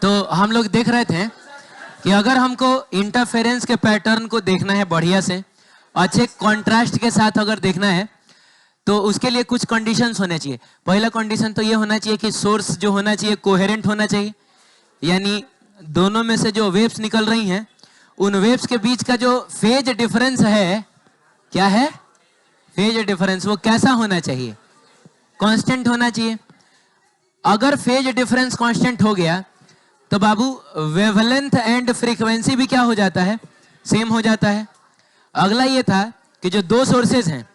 तो हम लोग देख रहे थे कि अगर हमको इंटरफेरेंस के पैटर्न को देखना है बढ़िया से, अच्छे कॉन्ट्रास्ट के साथ अगर देखना है, तो उसके लिए कुछ कंडीशंस होने चाहिए। पहला कंडीशन तो ये होना चाहिए कि सोर्स जो होना चाहिए कोहेरेंट होना चाहिए, यानी दोनों में से जो वेव्स निकल रही हैं उन वेव्स के बीच का जो फेज डिफरेंस है, क्या है फेज डिफरेंस, वो कैसा होना चाहिए, कांस्टेंट होना चाहिए। अगर फेज डिफरेंस कांस्टेंट हो गया तो बाबू वेवलेंथ एंड फ्रीक्वेंसी भी क्या हो जाता है, सेम हो जाता है। अगला ये था कि जो दो सोर्सेज हैं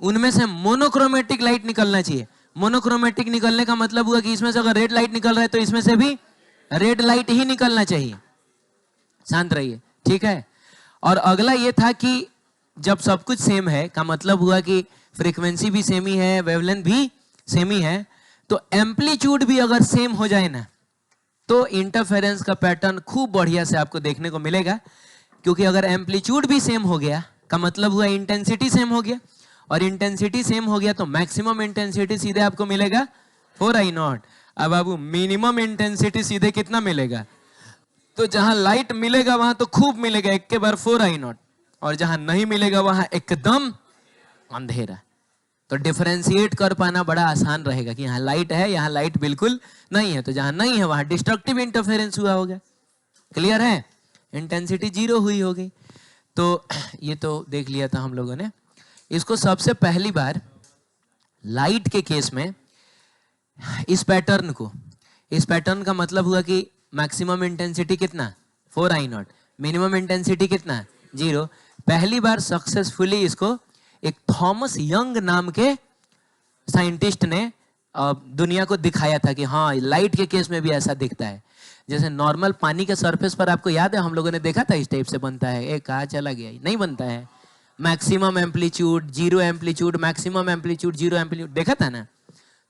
उनमें से मोनोक्रोमेटिक लाइट निकलना चाहिए। मोनोक्रोमेटिक निकलने का मतलब हुआ कि इसमें से अगर रेड लाइट निकल रहा है तो इसमें से भी रेड लाइट ही निकलना चाहिए। शांत रहिए, ठीक है। और अगला ये था कि जब सब कुछ सेम है का मतलब हुआ कि फ्रीक्वेंसी भी सेम ही है, वेवलेंथ भी सेम ही है, तो एम्पलीट्यूड भी अगर सेम हो जाए ना तो इंटरफेरेंस का पैटर्न खूब बढ़िया से आपको देखने को मिलेगा। क्योंकि अगर एम्पलीट्यूड भी सेम हो गया का मतलब हुआ इंटेंसिटी सेम हो गया, और इंटेंसिटी सेम हो गया तो मैक्सिमम इंटेंसिटी सीधे आपको मिलेगा 4I0। अब बाबू मिनिमम इंटेंसिटी सीधे कितना मिलेगा, तो जहां लाइट मिलेगा वहां तो खूब मिलेगा एक के बार 4I0, और जहां नहीं मिलेगा वहां एकदम अंधेरा। तो डिफरेंशिएट कर पाना बड़ा आसान रहेगा कि यहाँ लाइट है, यहाँ लाइट बिल्कुल नहीं है, तो जहां नहीं है वहां डिस्ट्रक्टिव इंटरफेरेंस हुआ होगा। क्लियर है, इंटेंसिटी जीरो हुई होगी। तो ये तो देख लिया था हम लोगों ने। इसको सबसे पहली बार लाइट के केस में इस पैटर्न का मतलब हुआ कि मैक्सिमम इंटेंसिटी कितना 4I0, मिनिमम इंटेंसिटी कितना 0। पहली बार सक्सेसफुली इसको एक थॉमस यंग नाम के साइंटिस्ट ने दुनिया को दिखाया था कि हाँ लाइट के केस में भी ऐसा दिखता है। जैसे नॉर्मल पानी के सरफेस पर आपको याद है हम लोगों ने देखा था इस टाइप से बनता है, एक कहाँ चला गया, नहीं बनता है। Maximum amplitude, zero amplitude, maximum amplitude, zero amplitude, देखा था ना।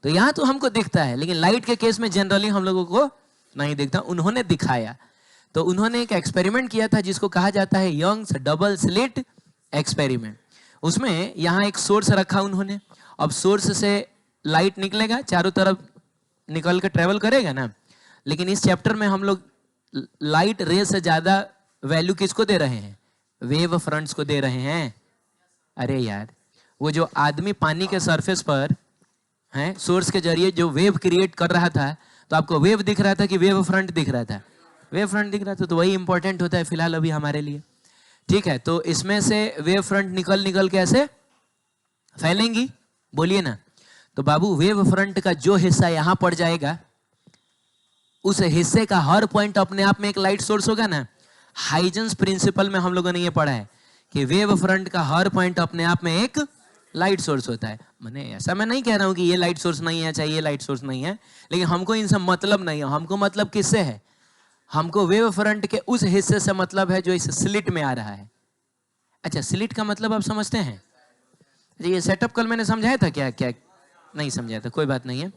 तो यहाँ तो हमको दिखता है, लेकिन लाइट के केस में जनरली हम लोगों को नहीं दिखता। उन्होंने दिखाया, तो उन्होंने एक एक्सपेरिमेंट किया था जिसको कहा जाता है यंग्स डबल स्लिट एक्सपेरिमेंट। उसमें यहाँ एक सोर्स रखा उन्होंने, अब सोर्स से लाइट निकलेगा, चारों तरफ निकल के ट्रेवल करेगा ना। लेकिन इस चैप्टर में हम लोग लाइट रे से ज्यादा वैल्यू किसको दे रहे हैं, वेव फ्रंट्स को दे रहे हैं। अरे यार, वो जो आदमी पानी के सरफेस पर है सोर्स के जरिए जो वेव क्रिएट कर रहा था, तो आपको वेव दिख रहा था कि वेव फ्रंट दिख रहा था, वेव फ्रंट दिख रहा था, तो वही इंपॉर्टेंट होता है फिलहाल अभी हमारे लिए, ठीक है। तो इसमें से वेव फ्रंट निकल के ऐसे फैलेंगी, बोलिए ना। तो बाबू वेव फ्रंट का जो हिस्सा यहां पड़ जाएगा उस हिस्से का हर पॉइंट अपने आप में एक लाइट सोर्स होगा ना। हाइजेंस प्रिंसिपल में हम लोगों ने ये पढ़ा है कि वेव फ्रंट का हर पॉइंट अपने आप में एक लाइट सोर्स होता है। मैंने ऐसा मैं नहीं कह रहा हूं कि ये लाइट सोर्स नहीं है, चाहिए लाइट सोर्स नहीं है, लेकिन हमको इनसे मतलब नहीं है। हमको मतलब किससे है, हमको वेव फ्रंट के उस हिस्से से मतलब है जो इस स्लिट में आ रहा है। अच्छा, स्लिट का मतलब आप समझते हैं, ये सेटअप कल मैंने समझाया था क्या, क्या नहीं समझाया था, कोई बात नहीं है।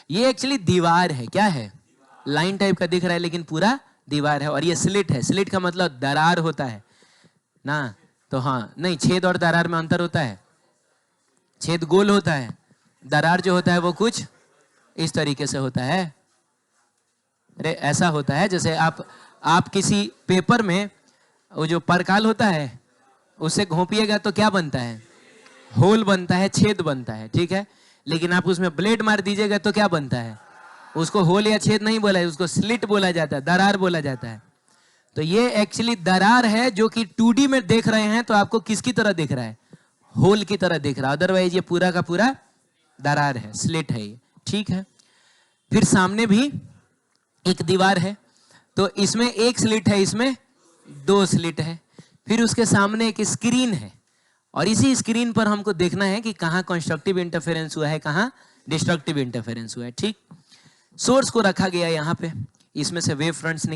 ये एक्चुअली दीवार है, क्या है, लाइन टाइप का दिख रहा है लेकिन पूरा दीवार है, और ये स्लिट है। स्लिट का मतलब दरार होता है ना। तो हाँ, नहीं, छेद और दरार में अंतर होता है। छेद गोल होता है, दरार जो होता है वो कुछ इस तरीके से होता है। अरे ऐसा होता है जैसे आप किसी पेपर में वो जो परकाल होता है उससे घोंपिएगा तो क्या बनता है, होल बनता है, छेद बनता है, ठीक है। लेकिन आप उसमें ब्लेड मार दीजिएगा तो क्या बनता है, उसको होल या छेद नहीं बोला है, उसको स्लिट बोला जाता है, दरार बोला जाता है। तो ये एक्चुअली दरार है जो कि 2D में देख रहे हैं तो आपको किसकी तरह दिख रहा है, होल की तरह दिख रहा है। अदरवाइज ये पूरा का पूरा दरार है, स्लिट है ये, ठीक है। फिर सामने भी एक दीवार है, तो इसमें एक स्लिट है, इसमें दो स्लिट है। फिर उसके सामने एक स्क्रीन है, और इसी स्क्रीन पर हमको देखना है कि कहाँ कंस्ट्रक्टिव इंटरफेरेंस हुआ है, कहाँ डिस्ट्रक्टिव इंटरफेरेंस हुआ है, ठीक। सोर्स को रखा गया यहाँ पे, इसमें से वेव फ्रंट्स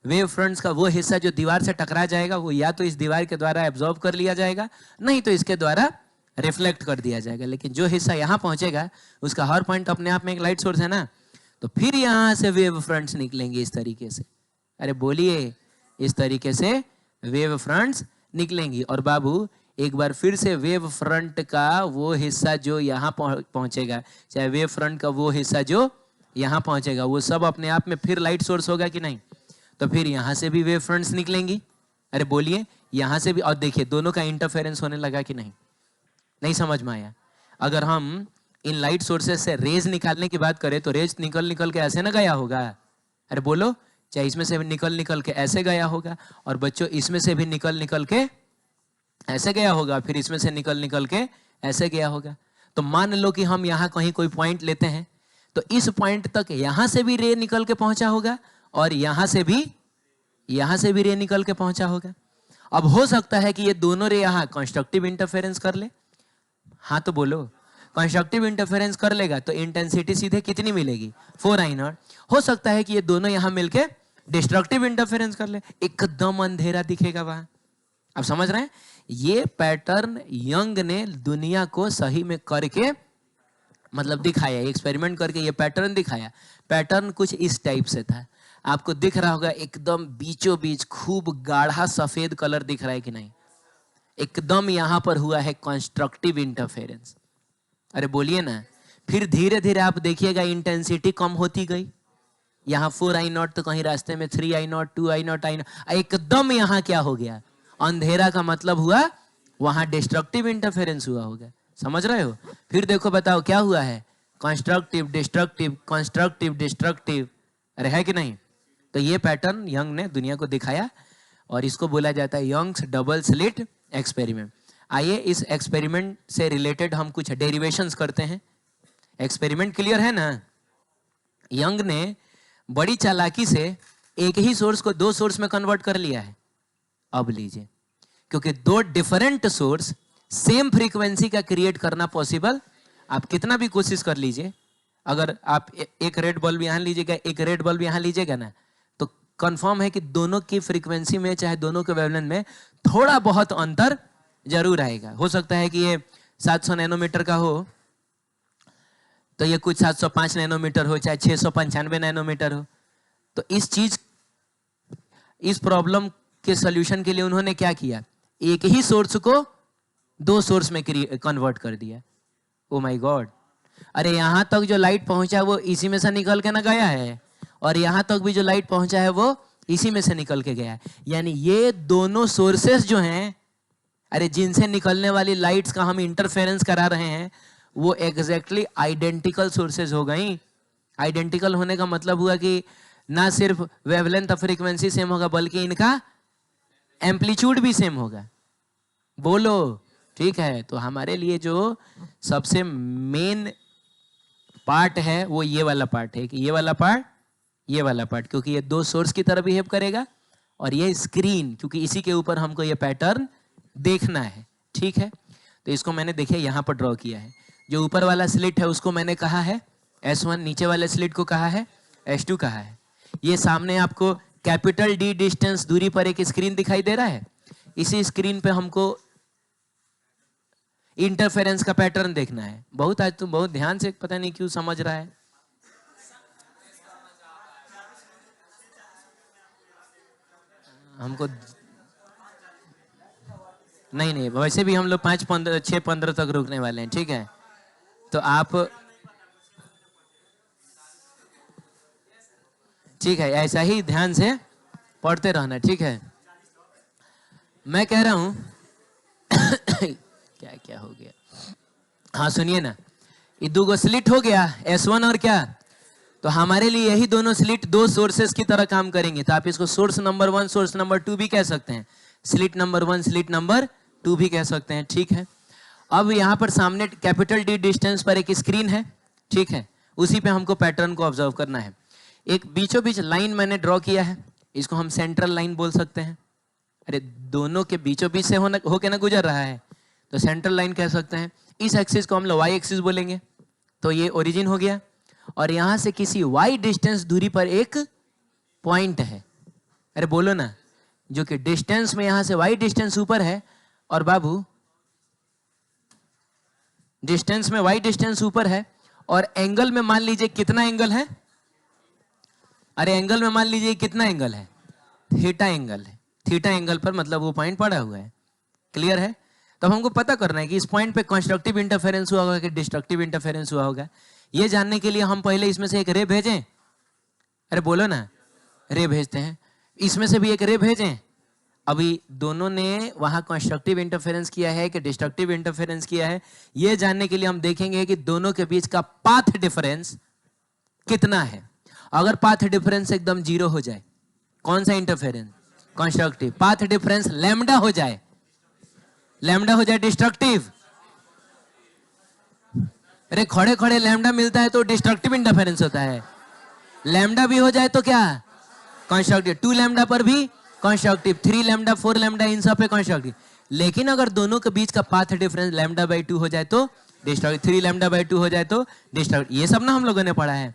वेव फ्रंट्स का वो हिस्सा जो दीवार से टकरा जाएगा वो या तो इस दीवार के द्वारा एब्जॉर्ब कर लिया जाएगा, नहीं तो इसके द्वारा रिफ्लेक्ट कर दिया जाएगा। लेकिन जो हिस्सा यहाँ पहुंचेगा उसका हर पॉइंट अपने आप में एक लाइट सोर्स है ना, तो फिर यहाँ से वेव फ्रंट्स निकलेंगे इस तरीके से। अरे बोलिए, इस तरीके से वेव फ्रंट्स निकलेंगी। और बाबू एक बार फिर से वेव फ्रंट का वो हिस्सा जो यहाँ पहुंचेगा, चाहे वेव फ्रंट का वो हिस्सा जो यहाँ पहुंचेगा, वो सब अपने आप में फिर लाइट सोर्स होगा कि नहीं? तो फिर यहाँ से भी वेव फ्रंट्स निकलेंगी। अरे बोलिए, यहाँ से भी, और देखिए दोनों का इंटरफेरेंस होने लगा कि नहीं? नहीं समझ में आया? अगर हम इन लाइट सोर्सेस से रेज निकालने की बात करें तो रेज निकल निकल के ऐसे ना गया होगा? अरे बोलो, चाहे इसमें से भी निकल निकल के ऐसे गया होगा, और बच्चों इसमें से भी निकल निकल के ऐसे गया होगा, फिर इसमें से निकल निकल के ऐसे गया होगा। तो मान लो कि हम यहाँ कहीं कोई पॉइंट लेते हैं, तो इस पॉइंट तक यहाँ से भी रे निकल के पहुंचा होगा, और यहाँ से भी रे निकल के पहुंचा होगा। अब हो सकता है कि ये दोनों रे यहाँ कंस्ट्रक्टिव इंटरफेरेंस कर ले। हाँ तो बोलो, कंस्ट्रक्टिव इंटरफेरेंस कर लेगा तो इंटेंसिटी सीधे कितनी मिलेगी? 4I0। हो सकता है कि ये दोनों यहाँ मिलके डिस्ट्रक्टिव इंटरफेरेंस कर ले, एकदम अंधेरा दिखेगा वहां। आप समझ रहे हैं? ये पैटर्न यंग ने दुनिया को सही में करके मतलब दिखाया, एक्सपेरिमेंट करके ये पैटर्न दिखाया। पैटर्न कुछ इस टाइप से था, आपको दिख रहा होगा एकदम बीचों बीच खूब गाढ़ा सफेद कलर दिख रहा है कि नहीं? एकदम यहां पर हुआ है कंस्ट्रक्टिव इंटरफेरेंस। अरे बोलिए ना। फिर धीरे धीरे आप देखिएगा इंटेंसिटी कम होती गई, यहाँ 4I0 तो कहीं रास्ते में 3I0, 2I0, I0, एकदम यहाँ क्या हो गया? अंधेरा का मतलब हुआ वहां डिस्ट्रक्टिव इंटरफेरेंस हुआ होगा। समझ रहे हो? फिर देखो बताओ क्या हुआ है? Constructive destructive, constructive destructive. अरे है कि नहीं? तो ये पैटर्न यंग ने दुनिया को दिखाया, और इसको बोला जाता है यंग्स डबल स्लिट एक्सपेरिमेंट। आइए इस एक्सपेरिमेंट से रिलेटेड हम कुछ डेरिवेशंस करते हैं। एक्सपेरिमेंट क्लियर है ना? यंग ने बड़ी चालाकी से एक ही सोर्स को दो सोर्स में कन्वर्ट कर लिया है। अब लीजिए, क्योंकि दो डिफरेंट सोर्स सेम फ्रीक्वेंसी का क्रिएट करना पॉसिबल, आप कितना भी कोशिश कर लीजिए, अगर आप एक रेड बल्ब यहां लीजिएगा, एक रेड बल्ब यहां लीजिएगा ना, तो कंफर्म है कि दोनों की फ्रीक्वेंसी में, चाहे दोनों के वेवलेंथ में थोड़ा बहुत अंतर जरूर आएगा। हो सकता है कि ये 700 नैनोमीटर का हो तो ये कुछ 705 नैनोमीटर हो, चाहे 695 नैनोमीटर हो। तो इस प्रॉब्लम के सॉल्यूशन के लिए उन्होंने क्या किया? एक ही सोर्स को दो सोर्स में कन्वर्ट कर दिया। Oh my God! अरे यहां तक जो लाइट पहुंचा वो इसी में से निकल के ना गया है, और यहां तक भी जो लाइट पहुंचा है वो इसी में से निकल के गया है। यानी ये दोनों सोर्सेस जो हैं, अरे जिनसे निकलने वाली लाइट्स का हम इंटरफेरेंस करा रहे हैं, वो एग्जैक्टली आइडेंटिकल सोर्सेज हो गई। आइडेंटिकल होने का मतलब हुआ कि ना सिर्फ वेवलेंथ और फ्रीक्वेंसी सेम होगा, बल्कि इनका एम्पलीट्यूड भी सेम होगा। बोलो ठीक है? तो हमारे लिए जो सबसे मेन पार्ट है वो ये वाला पार्ट है, कि ये वाला पार्ट, क्योंकि ये दो सोर्स की तरह बिहेव करेगा, और ये स्क्रीन, क्योंकि इसी के ऊपर हमको ये पैटर्न देखना है। ठीक है? तो इसको मैंने देखिए यहां पर ड्रॉ किया है। जो ऊपर वाला स्लिट है उसको मैंने कहा है S1, नीचे वाले स्लिट को कहा है S2 कहा है। ये सामने आपको कैपिटल D डिस्टेंस दूरी पर एक स्क्रीन दिखाई दे रहा है। इसी स्क्रीन पे हमको इंटरफेरेंस का पैटर्न देखना है। बहुत आज तुम बहुत ध्यान से पता नहीं क्यों समझ रहा है। हमको नहीं, वैसे भी हम लोग 6:15 तक रुकने वाले हैं। ठीक है? तो आप ठीक है, ऐसा ही ध्यान से पढ़ते रहना। ठीक है? मैं कह रहा हूं क्या क्या हो गया? हाँ सुनिए ना, ये दो स्लिट हो गया, S1 और क्या, तो हमारे लिए यही दोनों स्लिट दो सोर्सेस की तरह काम करेंगे। तो आप इसको सोर्स नंबर 1, सोर्स नंबर 2 भी कह सकते हैं, स्लिट नंबर 1, स्लिट नंबर 2 भी कह सकते हैं। ठीक है? अब यहाँ पर सामने कैपिटल D डिस्टेंस पर एक स्क्रीन है। ठीक है? उसी पे हमको पैटर्न को ऑब्जर्व करना है। एक बीचों बीच लाइन मैंने ड्रॉ किया है, इसको हम सेंट्रल लाइन बोल सकते हैं। अरे दोनों के बीचों बीच से होके ना गुजर रहा है, तो सेंट्रल लाइन कह सकते हैं। इस एक्सिस को हम लोग वाई एक्सिस बोलेंगे। तो ये ओरिजिन हो गया, और यहां से किसी वाई डिस्टेंस दूरी पर एक पॉइंट है। अरे बोलो ना, जो कि डिस्टेंस में यहां से वाई डिस्टेंस ऊपर है, और बाबू डिस्टेंस में वाई डिस्टेंस ऊपर है, और एंगल में मान लीजिए कितना एंगल है? अरे एंगल में मान लीजिए कितना एंगल है? थीटा एंगल है। थीटा एंगल पर मतलब वो पॉइंट पड़ा हुआ है। क्लियर है? तो हमको पता करना है कि इस पॉइंट पे कंस्ट्रक्टिव इंटरफेरेंस हुआ होगा कि डिस्ट्रक्टिव इंटरफेरेंस हुआ होगा। ये जानने के लिए हम पहले इसमें से एक रे भेजें, अरे बोलो ना, रे भेजते हैं। इसमें से भी एक रे भेजें। अभी दोनों ने वहां कंस्ट्रक्टिव इंटरफेरेंस किया है कि डिस्ट्रक्टिव इंटरफेरेंस किया है, ये जानने के लिए हम देखेंगे कि दोनों के बीच का पाथ डिफरेंस कितना है। अगर पाथ डिफरेंस एकदम 0 हो जाए, कौन सा interference? Constructive. Path difference lambda हो जाए, लैम्डा हो जाए डिस्ट्रक्टिव। अरे खड़े खड़े लैम्डा मिलता है तो डिस्ट्रक्टिव इंटरफेरेंस होता है। लैम्डा भी हो जाए तो क्या? कंस्ट्रक्टिव। 2 लैम्डा पर भी कंस्ट्रक्टिव, 3 लैम्डा, 4 लैम्डा, इन सब पे कंस्ट्रक्टिव। लेकिन अगर दोनों के बीच का पाथ डिफरेंस λ/2 हो जाए तो डिस्ट्रक्टिव, 3 λ/2 हो जाए तो डिस्ट्रक्टिव। ये सब ना हम लोगों ने पढ़ा है।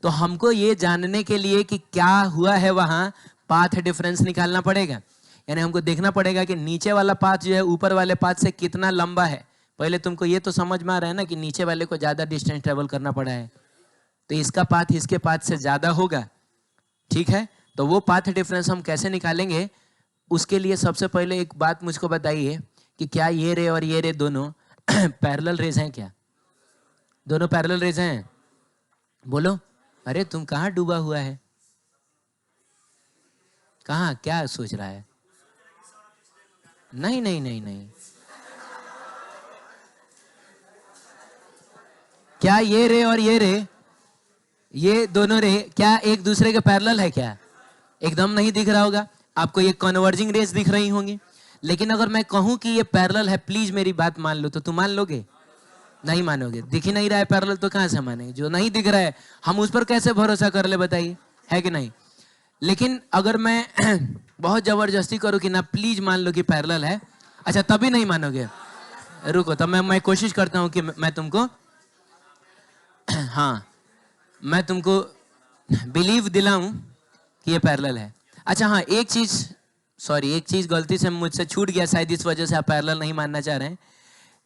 तो हमको ये जानने के लिए कि क्या हुआ है वहां, पाथ डिफरेंस निकालना पड़ेगा। यानी हमको देखना पड़ेगा कि नीचे वाला पाथ जो है ऊपर वाले पाथ से कितना लंबा है। पहले तुमको ये तो समझ में आ रहा है ना कि नीचे वाले को ज्यादा डिस्टेंस ट्रेवल करना पड़ा है, तो इसका पाथ इसके पाथ से ज्यादा होगा, ठीक है। तो वो पाथ डिफरेंस हम कैसे निकालेंगे, उसके लिए सबसे पहले एक बात मुझको बताइए कि क्या ये रे और ये रे दोनों पैरेलल रेज हैं? क्या दोनों पैरेलल रेज हैं? बोलो। अरे तुम कहाँ डूबा हुआ है, कहाँ, क्या सोच रहा है? नहीं नहीं नहीं नहीं, क्या ये रे और ये रे, ये दोनों रे क्या एक दूसरे के पैरेलल है? क्या एकदम नहीं दिख रहा होगा आपको, ये कन्वर्जिंग रेस दिख रही होंगी। लेकिन अगर मैं कहूं कि ये पैरेलल है, प्लीज मेरी बात मान लो, तो तुम मान लोगे? नहीं मानोगे। दिख ही नहीं रहा है पैरेलल तो कहां से मानेंगे? जो नहीं दिख रहा है हम उस पर कैसे भरोसा कर ले, बताइए, है कि नहीं? लेकिन अगर मैं बहुत जबरदस्ती करूं कि ना प्लीज मान लो कि पैरेलल है, अच्छा तभी नहीं मानोगे। रुको, तब मैं कोशिश करता हूं कि मैं तुमको हाँ, मैं तुमको बिलीव दिलाऊं कि ये पैरेलल है। अच्छा हाँ, एक चीज गलती से मुझसे छूट गया, शायद इस वजह से आप पैरेलल नहीं मानना चाह रहे हैं।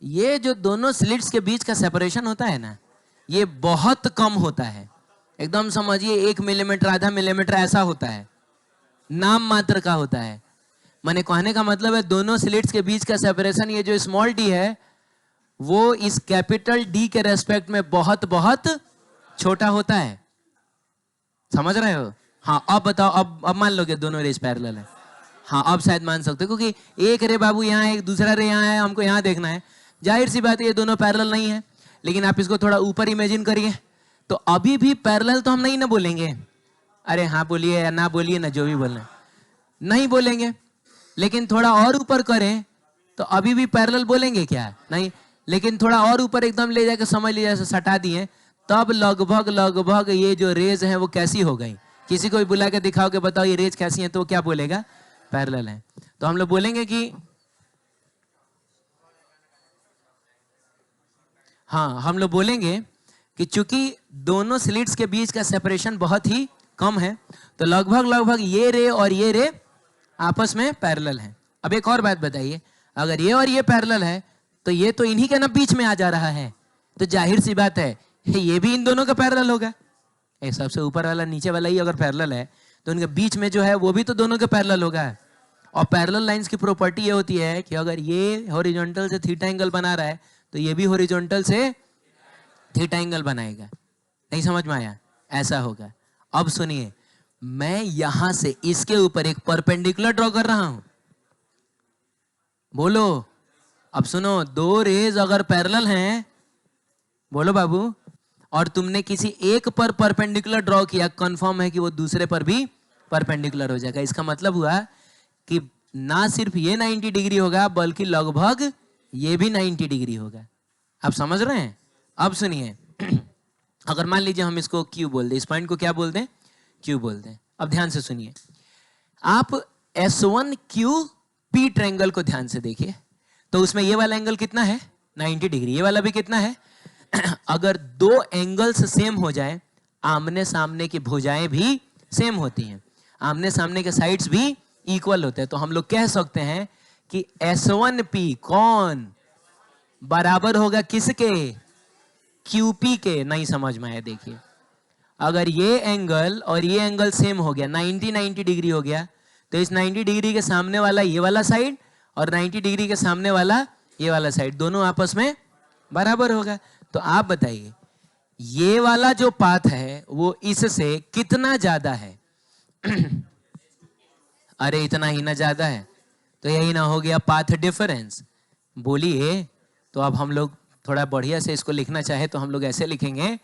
ये जो दोनों स्लिट्स के बीच का सेपरेशन होता है ना, ये बहुत कम होता है। एकदम समझिए 1 मिलीमीटर, आधा मिलीमीटर ऐसा होता है, नाम मात्र का होता है। मैंने कहने का मतलब है दोनों स्लिट्स के बीच का सेपरेशन, ये जो स्मॉल डी है वो इस कैपिटल डी के रेस्पेक्ट में बहुत बहुत छोटा होता है। समझ रहे हो? हाँ, अब बताओ, अब मान लोगे दोनों रेस पैरेलल है? हाँ, अब शायद मान सकते हो, क्योंकि एक रे बाबू यहाँ है, एक दूसरा रे यहाँ है, हमको यहाँ देखना है। जाहिर सी बात है ये दोनों पैरेलल नहीं है। लेकिन आप इसको थोड़ा ऊपर इमेजिन करिए, तो अभी भी पैरेलल तो हम नहीं ना बोलेंगे। अरे हाँ बोलिए या ना बोलिए ना, जो भी बोलना, नहीं बोलेंगे। लेकिन थोड़ा और ऊपर करें तो अभी भी पैरेलल बोलेंगे क्या? नहीं। लेकिन थोड़ा और ऊपर एकदम ले जाकर समझ लीजिए, जैसे सटा दिए, तब लगभग लगभग ये जो रेज है वो कैसी हो गई। किसी को भी बुला के दिखाओ कि बताओ ये रेज कैसी है, तो क्या बोलेगा? पैरेलल है। तो हम लोग बोलेंगे कि हाँ, हम लोग बोलेंगे कि चूंकि दोनों स्लिट्स के बीच का सेपरेशन बहुत ही कम है, तो लगभग लगभग ये रे और ये रे आपस में पैरेलल है। अब एक और बात बताइए, अगर ये और ये पैरेलल है तो ये तो इन्हीं के ना बीच में आ जा रहा है, तो जाहिर सी बात है ये भी इन दोनों का पैरेलल होगा। सबसे ऊपर वाला नीचे वाला ही अगर पैरेलल है तो उनके बीच में जो है वो भी तो दोनों के पैरेलल होगा। और पैरेलल लाइंस की प्रॉपर्टी ये होती है कि अगर ये हॉरिजॉन्टल से थीटा एंगल बना रहा है तो ये भी हॉरिजॉन्टल से थीटा एंगल बनाएगा। नहीं समझ में आया? ऐसा होगा। अब सुनिए, मैं यहां से इसके ऊपर एक परपेंडिकुलर ड्रॉ कर रहा हूं। बोलो। अब सुनो, दो रेज अगर पैरेलल हैं, बोलो बाबू, और तुमने किसी एक पर परपेंडिकुलर ड्रॉ किया, कंफर्म है कि वो दूसरे पर भी परपेंडिकुलर हो जाएगा। इसका मतलब हुआ कि ना सिर्फ ये 90 डिग्री होगा बल्कि लगभग ये भी 90 डिग्री होगा। आप समझ रहे हैं? अब सुनिए, अगर मान लीजिए हम इसको क्यू बोल दें, इस पॉइंट को क्या बोल दें? क्यू बोल दें। अब ध्यान से सुनिए, आप S1QP ट्रायंगल को ध्यान से देखिए, तो उसमें ये वाला एंगल कितना है? 90 डिग्री। ये वाला भी कितना है? अगर दो एंगल्स सेम हो जाए, आमने सामने की भुजाएं भी सेम होती हैं, आमने सामने के साइड्स भी इक्वल होते हैं, तो हम लोग कह सकते हैं कि S1P कौन बराबर होगा किसके? QP के। नहीं समझ में आया? देखिए, अगर ये एंगल और ये एंगल सेम हो गया, 90 डिग्री हो गया, तो इस 90 डिग्री के सामने वाला ये वाला साइड और 90 डिग्री के सामने वाला ये वाला साइड, दोनों आपस में बराबर होगा। तो आप बताइए ये वाला जो पाथ है वो इससे कितना ज्यादा है? अरे इतना ही ना ज्यादा है, तो यही ना हो गया पाथ डिफरेंस। बोलिए, तो अब हम लोग थोड़ा बढ़िया से इसको लिखना चाहे तो हम लोग ऐसे लिखेंगे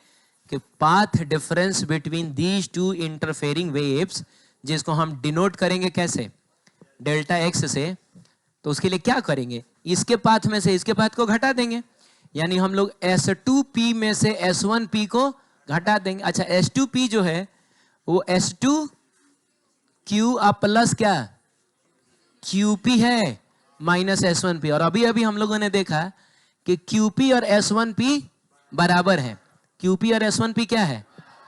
कि path difference between these two interfering waves, जिसको हम डिनोट करेंगे कैसे? डेल्टा एक्स से। तो उसके लिए क्या करेंगे? इसके पाथ में से इसके पाथ को घटा देंगे, यानी हम लोग S2P में से S1P को घटा देंगे। अच्छा, S2P जो है वो S2Q आप प्लस क्या QP है माइनस S1P। और अभी अभी हम लोगों ने देखा कि QP और S1P बराबर है। QP और S1P क्या है?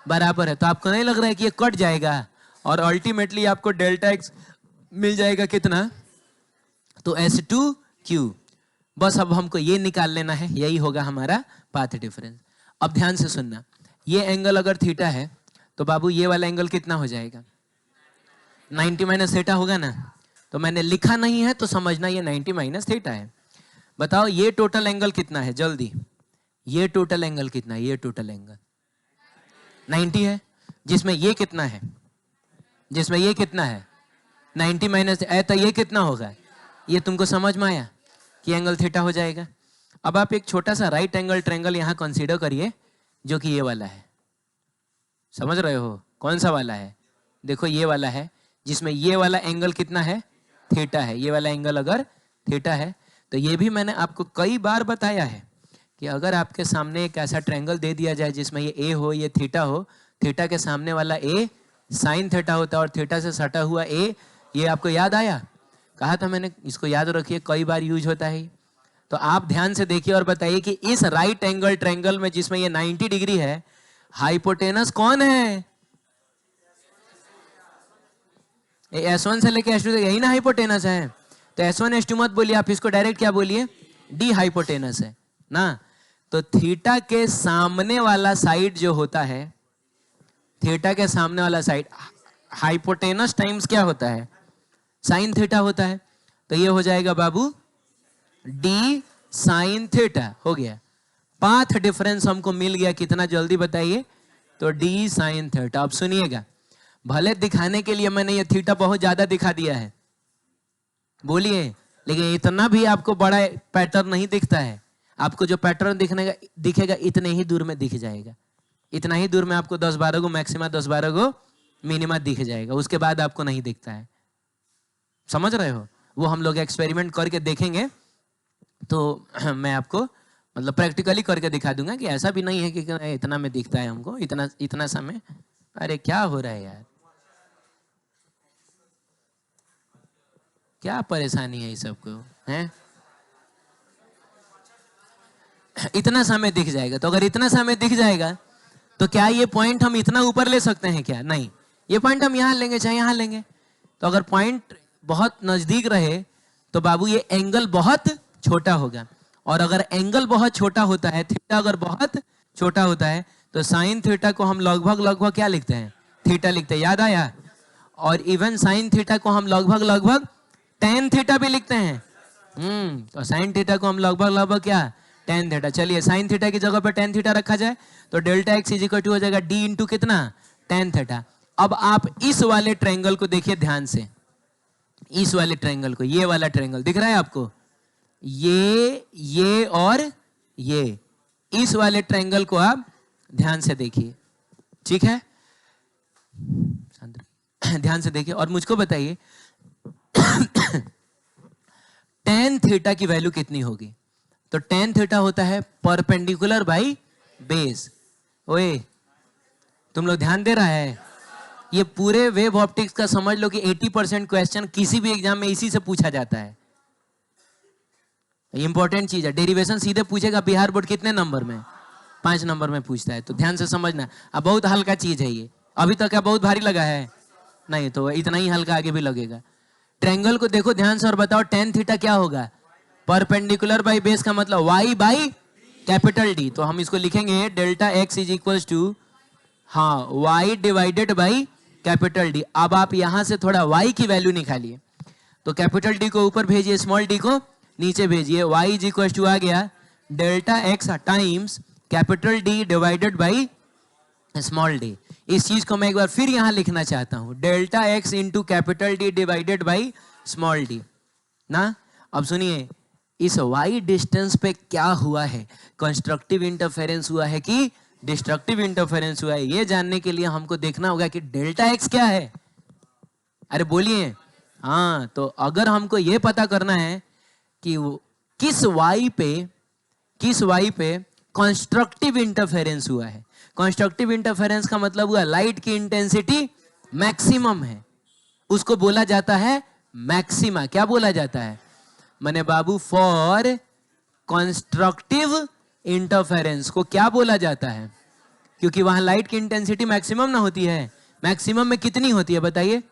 बराबर है। तो आपको नहीं लग रहा है कि ये कट जाएगा और अल्टीमेटली आपको डेल्टा एक्स मिल जाएगा कितना? तो S2Q। बस अब हमको ये निकाल लेना है, यही होगा हमारा पाथ डिफरेंस। अब ध्यान से सुनना, ये एंगल अगर थीटा है तो बाबू ये वाला एंगल कितना हो जाएगा? 90 माइनस थीटा होगा ना। तो मैंने लिखा नहीं है तो समझना ये 90 माइनस थीटा है। बताओ ये टोटल एंगल कितना है? जल्दी, ये टोटल एंगल कितना है? ये टोटल एंगल 90 है, जिसमें ये कितना है? जिसमें ये कितना है? 90 माइनस, तो ये कितना होगा? ये तुमको समझ में आया कि एंगल थीटा हो जाएगा। अब आप एक छोटा सा राइट एंगल ट्रायंगल यहां कंसीडर करिए, जो कि ये वाला है। समझ रहे हो कौन सा वाला है? देखो ये वाला है, जिसमें ये वाला एंगल कितना है? थीटा है। ये वाला एंगल अगर थीटा है तो ये भी मैंने आपको कई बार बताया है कि अगर आपके सामने एक ऐसा ट्रायंगल दे दिया जाए जिसमें ये ए हो, ये थीटा हो, थीटा के सामने वाला ए साइन थीटा होता है और थीटा से सटा हुआ ए, ये आपको याद आया? कहा था मैंने, इसको याद रखिए, कई बार यूज होता है। तो आप ध्यान से देखिए और बताइए कि इस राइट एंगल ट्रायंगल में जिसमें ये 90 डिग्री है, हाइपोटेनस कौन है? S1 से लेके S2 तक यही ना हाइपोटेनस है। तो S1 S2 मत बोलिए, आप इसको डायरेक्ट क्या बोलिए? डी हाइपोटेनस है ना। तो थीटा के सामने वाला साइड जो होता है, थीटा के सामने वाला साइड हाइपोटेनस टाइम्स क्या होता है? साइन थीटा होता है। तो ये हो जाएगा बाबू डी साइन थीटा। हो गया। पाथ डिफरेंस हमको मिल गया कितना, जल्दी बताइए? तो डी साइन थीटा। अब सुनिएगा, भले दिखाने के लिए मैंने ये थीटा बहुत ज्यादा दिखा दिया है, बोलिए, लेकिन इतना भी आपको बड़ा पैटर्न नहीं दिखता है। आपको जो पैटर्न दिखेगा इतने ही दूर में दिख जाएगा। इतना ही दूर में आपको 10-12 को मैक्सिमा, 10-12 को मिनिमा दिख जाएगा, उसके बाद आपको नहीं दिखता है। समझ रहे हो? वो हम लोग एक्सपेरिमेंट करके देखेंगे तो मैं आपको मतलब प्रैक्टिकली करके दिखा दूंगा कि ऐसा भी नहीं है कि इतना में दिखता है हमको, इतना समय। अरे क्या हो रहा है यार, क्या परेशानी है इस सबको हैं? इतना समय दिख जाएगा। तो अगर इतना समय दिख जाएगा तो क्या ये पॉइंट हम इतना ऊपर ले सकते हैं क्या? नहीं, ये पॉइंट हम यहाँ लेंगे चाहे यहाँ लेंगे। तो अगर पॉइंट बहुत नजदीक रहे तो बाबू ये एंगल बहुत छोटा होगा। और अगर एंगल बहुत छोटा होता है, थीटा अगर बहुत छोटा होता है, तो साइन थीटा को हम लगभग क्या लिखते हैं? थीटा लिखते हैं। याद आया? और इवन साइन थीटा को हम लगभग टेन थीटा भी लिखते हैं। तो साइन थीटा को हम लगभग क्या? Tan theta. चलिए साइन थीटा की जगह पर टेन थीटा रखा जाए तो delta x is equal to हो जाएगा डी इंटू कितना? Tan theta. अब आप इस वाले ट्रायंगल को देखिए ध्यान से, इस वाले ट्रायंगल को, ये वाला ट्रायंगल दिख रहा है आपको? ये और ये, इस वाले ट्रायंगल को आप ध्यान से देखिए, ठीक है? ध्यान से देखिए और मुझको बताइए टेन थीटा की वैल्यू कितनी होगी? तो टेन थीटा होता है परपेंडिकुलर बाई बेस। ओए तुम लोग ध्यान दे रहा है? ये पूरे वेव ऑप्टिक्स का समझ लो कि 80% क्वेश्चन किसी भी एग्जाम में इसी से पूछा जाता है। इंपॉर्टेंट चीज है। डेरिवेशन सीधे पूछेगा बिहार बोर्ड कितने नंबर में? 5 नंबर में पूछता है। तो ध्यान से समझना। अब बहुत हल्का चीज है ये, अभी तक क्या बहुत भारी लगा है? नहीं, तो इतना ही हल्का आगे भी लगेगा। ट्रायंगल को देखो ध्यान से और बताओ टेन थीटा क्या होगा? परपेंडिकुलर बाई बेस का मतलब y बाई कैपिटल डी। तो हम इसको लिखेंगे delta x is equal to, हाँ, y divided by capital D. अब आप यहां से थोड़ा y की वैल्यू निकालिए। तो कैपिटल डी को ऊपर भेजिए, स्मॉल डी को नीचे भेजिए। y इज इक्वल टू आ गया delta x times capital D divided by small D. इस चीज को मैं एक बार फिर यहां लिखना चाहता हूं, delta x into capital D divided by small D ना। अब सुनिए, इस y डिस्टेंस पे क्या हुआ है, कंस्ट्रक्टिव इंटरफेरेंस हुआ है कि डिस्ट्रक्टिव इंटरफेरेंस हुआ है, ये जानने के लिए हमको देखना होगा कि डेल्टा एक्स क्या है। अरे बोलिए। हाँ, तो अगर हमको ये पता करना है कि किस y पे कंस्ट्रक्टिव इंटरफेरेंस हुआ है। कंस्ट्रक्टिव इंटरफेरेंस का मतलब हुआ लाइट की इंटेंसिटी मैक्सिमम है, उसको बोला जाता है मैक्सिमा। क्या बोला जाता है मने बाबू? फॉर कंस्ट्रक्टिव इंटरफेरेंस को क्या बोला जाता है? क्योंकि वहां लाइट की इंटेंसिटी मैक्सिमम ना होती है। मैक्सिमम में कितनी होती है बताइए?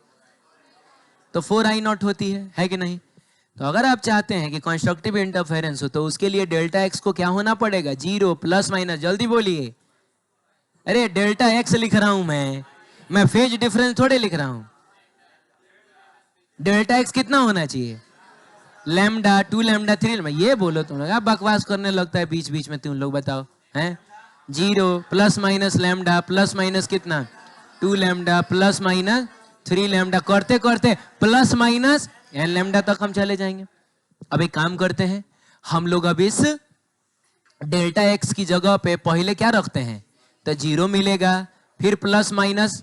तो 4I0 होती है कि नहीं? तो अगर आप चाहते हैं कि कंस्ट्रक्टिव इंटरफेरेंस हो तो उसके लिए डेल्टा एक्स को क्या होना पड़ेगा? 0 प्लस माइनस। जल्दी बोलिए। अरे डेल्टा एक्स लिख रहा हूं मैं फेज डिफरेंस थोड़े लिख रहा हूं। डेल्टा एक्स कितना होना चाहिए? Lambda 2 lambda 3 lambda. ये बोलो तुम लोग, आप बकवास करने लगता है बीच बीच में, तुम लोग बताओ हैं। 0 plus minus lambda plus minus कितना? 2 लैम्डा प्लस माइनस 3 लैम्डा, करते करते प्लस माइनस n लैम्डा तक हम चले जाएंगे। अब एक काम करते हैं, हम लोग अब इस डेल्टा एक्स की जगह पे पहले क्या रखते हैं? तो 0 मिलेगा, फिर प्लस माइनस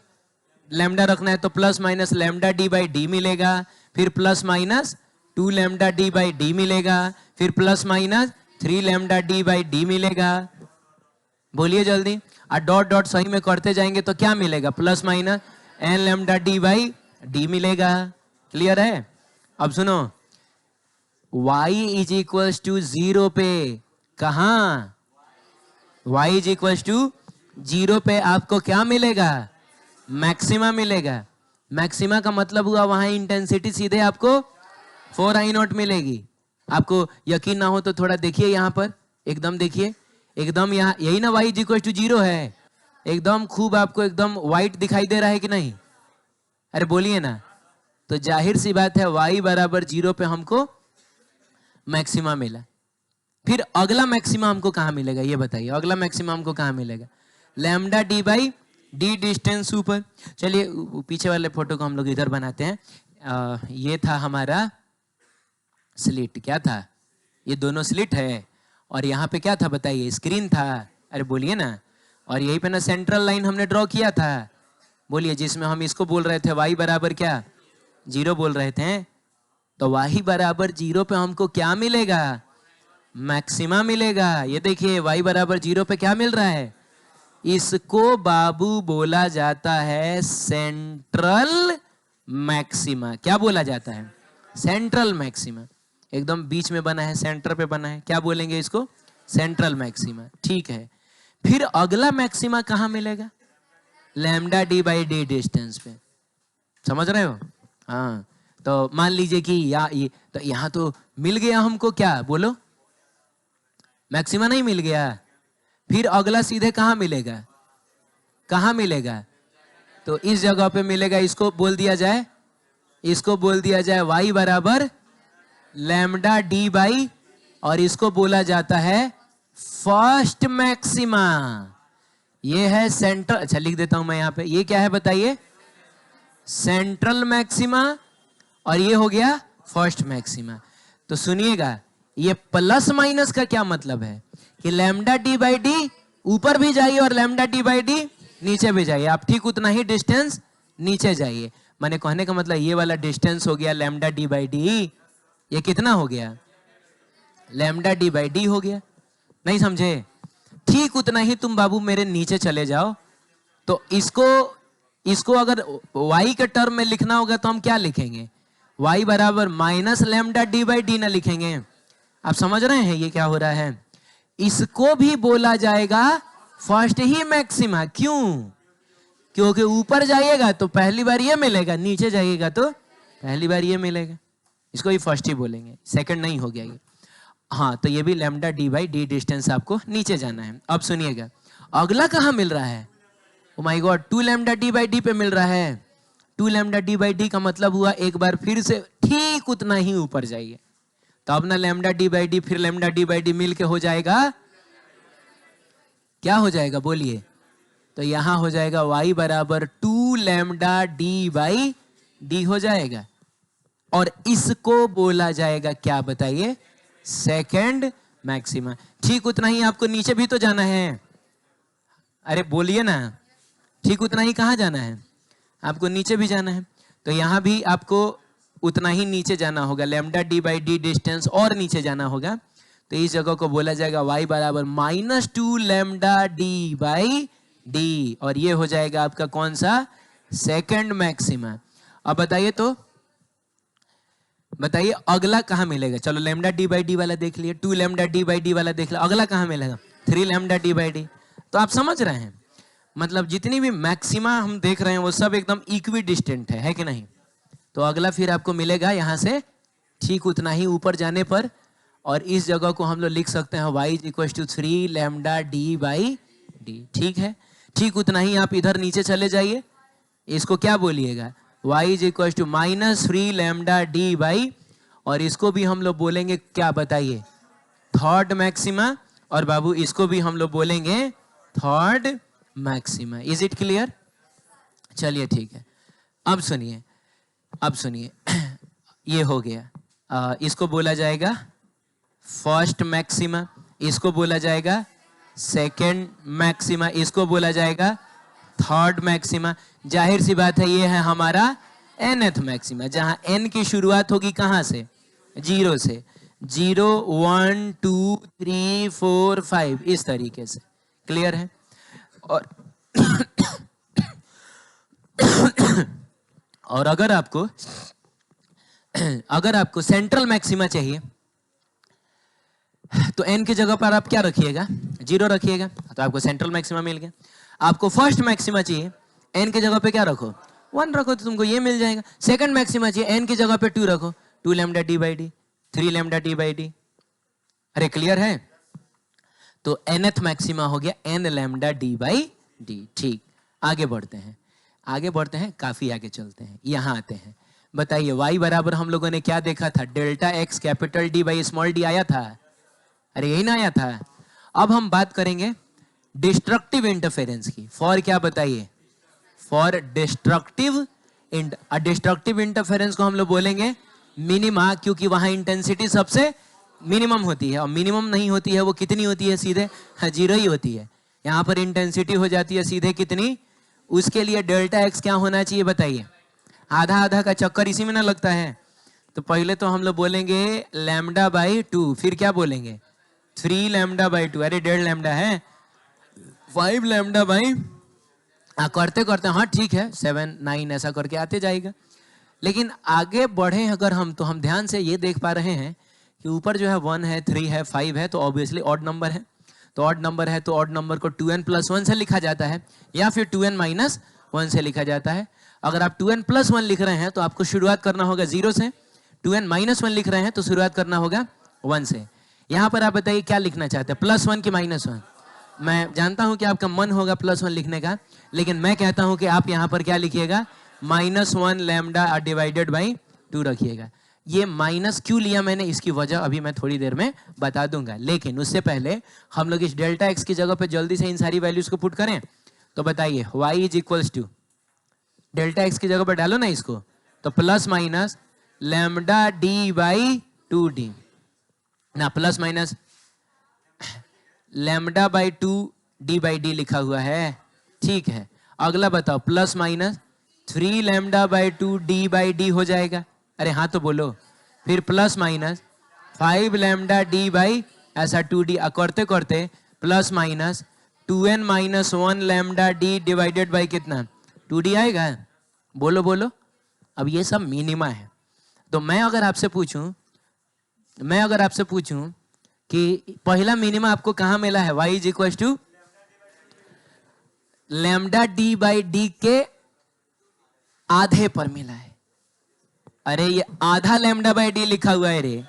लैम्डा रखना है तो plus minus lambda D by D मिलेगा, फिर plus minus 2 lambda D by D मिलेगा, फिर plus minus 3 lambda D by D मिलेगा। बोलिए जल्दी। और डॉट डॉट सही में करते जाएंगे तो क्या मिलेगा? Plus minus n lambda D by D मिलेगा। क्लियर है? अब सुनो, y इज इक्वल टू 0 पे कहा? y इज इक्वल टू 0 पे आपको क्या मिलेगा? मैक्सिमा मिलेगा। मैक्सिमा का मतलब हुआ वहां इंटेंसिटी सीधे आपको 4I0 मिलेगी। आपको यकीन ना हो तो थोड़ा देखिए यहां पर, एकदम देखिए, एकदम यहाँ यही ना y इज इक्वल टू 0 है। एकदम खूब आपको एकदम व्हाइट दिखाई दे रहा है कि नहीं? अरे बोलिए ना। तो जाहिर सी बात है y बराबर 0 पे हमको मैक्सिमा मिला। फिर अगला मैक्सिमा हमको कहां मिलेगा ये बताइए? अगला मैक्सिमा हमको कहां मिलेगा? Lambda D by D distance ऊपर। चलिए पीछे वाले फोटो को हम लोग इधर बनाते हैं। ये था हमारा स्लिट। क्या था? ये दोनों स्लिट है और यहाँ पे क्या था बताइए? स्क्रीन था। अरे बोलिए ना। और यहीं पे ना सेंट्रल लाइन हमने ड्रॉ किया था। बोलिए, जिसमें हम इसको बोल रहे थे y बराबर क्या? 0 बोल रहे थे। तो y बराबर 0 पे हमको क्या मिलेगा? मैक्सिमा मिलेगा। ये देखिए y बराबर 0 पे क्या मिल रहा है? इसको बाबू बोला जाता है सेंट्रल मैक्सिमा। क्या बोला जाता है? Central maxima. एकदम बीच में बना है, सेंटर पे बना है, क्या बोलेंगे इसको? Central maxima. ठीक है, फिर अगला मैक्सिमा कहां मिलेगा? Lambda D by D distance पे। समझ रहे हो? हाँ, तो मान लीजिए कि तो यहां तो मिल गया हमको, क्या बोलो? मैक्सिमा नहीं मिल गया। फिर अगला सीधे कहां मिलेगा? कहां मिलेगा? तो इस जगह पे मिलेगा। इसको बोल दिया जाए, इसको बोल दिया जाए y बराबर लैम्डा डी बाई, और इसको बोला जाता है फर्स्ट मैक्सिमा। ये है सेंट्रल। अच्छा लिख देता हूं मैं यहां पे। ये क्या है बताइए? Central maxima. और ये हो गया फर्स्ट मैक्सिमा। तो सुनिएगा, ये प्लस माइनस का क्या मतलब है? कि लैम्डा डी बाई डी ऊपर भी जाइए और लैम्डा डी बाई डी नीचे भी जाइए, आप ठीक उतना ही डिस्टेंस नीचे जाइए। मैंने कहने का मतलब ये वाला डिस्टेंस हो गया लैम्डा डी बाई डी। ये कितना हो गया? लैम्डा डी बाई डी हो गया। नहीं समझे? ठीक उतना ही तुम बाबू मेरे नीचे चले जाओ। तो इसको अगर y के टर्म में लिखना होगा तो हम क्या लिखेंगे? y बराबर minus lambda D by D ना लिखेंगे? आप समझ रहे हैं ये क्या हो रहा है? इसको भी बोला जाएगा फर्स्ट ही मैक्सिमा। क्यों? क्योंकि ऊपर जाइएगा तो पहली बार ये मिलेगा, नीचे जाइएगा तो पहली बार ये मिलेगा। इसको ही फर्स्ट ही बोलेंगे, सेकंड नहीं हो गया ये। हाँ, तो ये भी lambda D by D distance आपको नीचे जाना है। अब सुनिएगा, अगला कहाँ मिल रहा है? Oh my God, 2 lambda D by D पे मिल रहा है। 2 लैम्डा डी बाई डी का मतलब हुआ एक बार फिर से ठीक उतना ही ऊपर जाइए। तो अब ना लैम्डा डी बाई डी फिर लैम्डा डी बाई डी मिल के हो जाएगा क्या हो जाएगा बोलिए? तो यहां हो जाएगा y बराबर 2 लैम्डा डी बाई डी हो जाएगा, और इसको बोला जाएगा क्या बताइए? Second maxima. ठीक उतना ही आपको नीचे भी तो जाना है, अरे बोलिए ना, ठीक उतना ही कहाँ जाना है? आपको नीचे भी जाना है, तो यहां भी आपको उतना ही नीचे जाना होगा, lambda D by D distance और नीचे जाना होगा। तो इस जगह को बोला जाएगा y बराबर -2 लैम्डा डी बाई डी, और ये हो जाएगा आपका कौन सा? Second maxima. अब बताइए तो, बताइए अगला कहां मिलेगा? चलो लैम्डा डी बाई डी वाला देख लिए, 2 लैम्डा डी बाई डी वाला देख लिया, अगला कहां मिलेगा? 3 लैम्डा डी बाई डी। तो आप समझ रहे हैं, मतलब जितनी भी मैक्सिमा हम देख रहे हैं वो सब एकदम इक्वी डिस्टेंट है कि नहीं? तो अगला फिर आपको मिलेगा यहां से ठीक उतना ही ऊपर जाने पर, और इस जगह को हम लोग लिख सकते हैं y = 3 lambda D by D. ठीक है, ठीक उतना ही आप इधर नीचे चले जाइए, इसको क्या बोलिएगा? y = -3 लैम्डा डी बाई, और इसको भी हम लोग बोलेंगे क्या बताइए? थर्ड मैक्सिमा, और बाबू इसको भी हम लोग बोलेंगे third maxima. Is it clear? चलिए ठीक है, अब सुनिए, अब सुनिए ये हो गया, इसको बोला जाएगा फर्स्ट मैक्सिमा, इसको बोला जाएगा सेकंड मैक्सिमा, इसको बोला जाएगा थर्ड मैक्सिमा। जाहिर सी बात है ये है हमारा nth मैक्सिमा, जहां n की शुरुआत होगी कहां से? 0 से। 0 1 2 3 4 5 इस तरीके से। क्लियर है? और और अगर आपको सेंट्रल मैक्सिमा चाहिए तो n की जगह पर आप क्या रखिएगा? 0 रखिएगा, तो आपको सेंट्रल मैक्सिमा मिल गया। आपको फर्स्ट मैक्सिमा चाहिए, n की जगह पे क्या रखो? 1 रखो, तो तुमको ये मिल जाएगा। सेकंड मैक्सिमा चाहिए, n की जगह पे 2 रखो, 2 lambda D by D, 3 lambda D by D. अरे क्लियर है? तो nth मैक्सिमा हो गया n lambda D by D. ठीक, आगे बढ़ते हैं, आगे बढ़ते हैं, काफी आगे चलते हैं, यहां आते हैं। बताइए y बराबर हम लोगों ने क्या देखा था? Delta x capital D by small D आया था, अरे यही ना आया था? अब हम बात करेंगे डिस्ट्रक्टिव इंटरफेरेंस की। फॉर क्या बताइए? फॉर डिस्ट्रक्टिव डिस्ट्रक्टिव इंटरफेरेंस को हम लोग बोलेंगे मिनिमा, क्योंकि वहां इंटेंसिटी सबसे मिनिमम होती है, और मिनिमम नहीं होती है वो कितनी होती है? सीधे 0 ही होती है। यहां पर इंटेंसिटी हो जाती है सीधे कितनी? उसके लिए डेल्टा एक्स क्या होना चाहिए बताइए? आधा आधा का चक्कर इसी में ना लगता है। तो पहले तो हम लोग बोलेंगे लैम्डा बाई 2, फिर क्या बोलेंगे? 3 लैम्डा बाई 2, अरे 1.5 लैम्डा है, 5 लैम्डा बाई, करते करते हाँ ठीक है 7 9 ऐसा करके आते जाएगा। लेकिन आगे बढ़े अगर हम, तो हम ध्यान से ये देख पा रहे हैं कि ऊपर जो है 1 है, 3 है, 5 है, तो ऑब्वियसली ऑड नंबर है। तो ऑड नंबर है तो ऑड नंबर को 2n + 1 से लिखा जाता है, या फिर 2n - 1 से लिखा जाता है। अगर आप 2n + 1 लिख रहे हैं तो आपको शुरुआत करना होगा 0 से, 2n - 1 लिख रहे हैं तो शुरुआत करना होगा 1 से। यहाँ पर आप बताइए क्या लिखना चाहते हैं, +1 कि -1? मैं जानता हूं कि आपका मन होगा +1 लिखने का, लेकिन मैं कहता हूं कि आप यहाँ पर क्या लिखिएगा? -1 लैम्डा डिवाइडेड बाई 2 रखिएगा। ये माइनस क्यों लिया मैंने, इसकी वजह अभी मैं थोड़ी देर में बता दूंगा, लेकिन उससे पहले हम लोग इस डेल्टा एक्स की जगह पे जल्दी से इन सारी वैल्यूज को पुट करें। तो बताइए y = डेल्टा एक्स की जगह पर डालो ना इसको, तो ± लैम्डा डी बाई 2d ना, plus minus lambda by 2 D by D लिखा हुआ है। ठीक है, अगला बताओ, +3 lambda by 2 D by D हो जाएगा। अरे हाँ तो बोलो, फिर +5 लैम्डा डी बाई ऐसा 2d, करते करते +2n - 1 lambda D divided by कितना? 2d आएगा। बोलो बोलो, अब ये सब मिनिमा है। तो मैं अगर आपसे पूछूं कि पहला मिनिमा आपको कहां मिला है? y = lambda D by D के आधे पर मिला है। अरे ये आधा लैम्डा बाई डी लिखा हुआ है रे,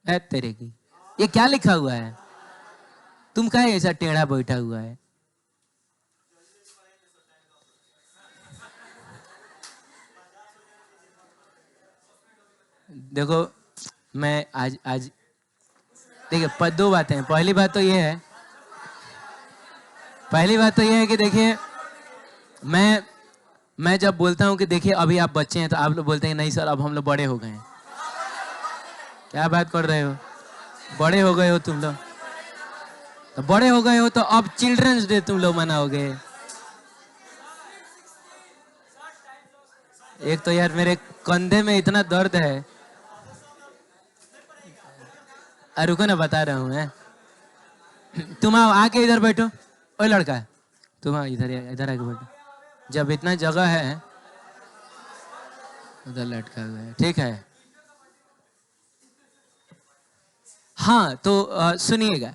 है तेरे की, ये क्या लिखा हुआ है? तुम क्या ऐसा टेढ़ा बैठा हुआ है? देखो मैं आज देखिए 2 बातें हैं। पहली बात तो ये है, पहली बात तो ये है कि देखिए मैं जब बोलता हूँ कि देखिए अभी आप बच्चे हैं तो आप लोग बोलते हैं नहीं सर अब हम लोग बड़े हो गए हैं। क्या बात कर रहे हो, बड़े हो गए हो तुम लोग, तो बड़े हो गए हो तो अब चिल्ड्रंस डे तुम लोग मनाओगे। एक तो यार मेरे कंधे में इतना दर्द है, रुको ना बता रहा हूँ मैं। तुम आओ आके इधर बैठो, ओए लड़का तुम आओ इधर इधर आके बैठो। जब इतना जगह है उधर लटका हुआ है, ठीक है। हाँ तो सुनिएगा,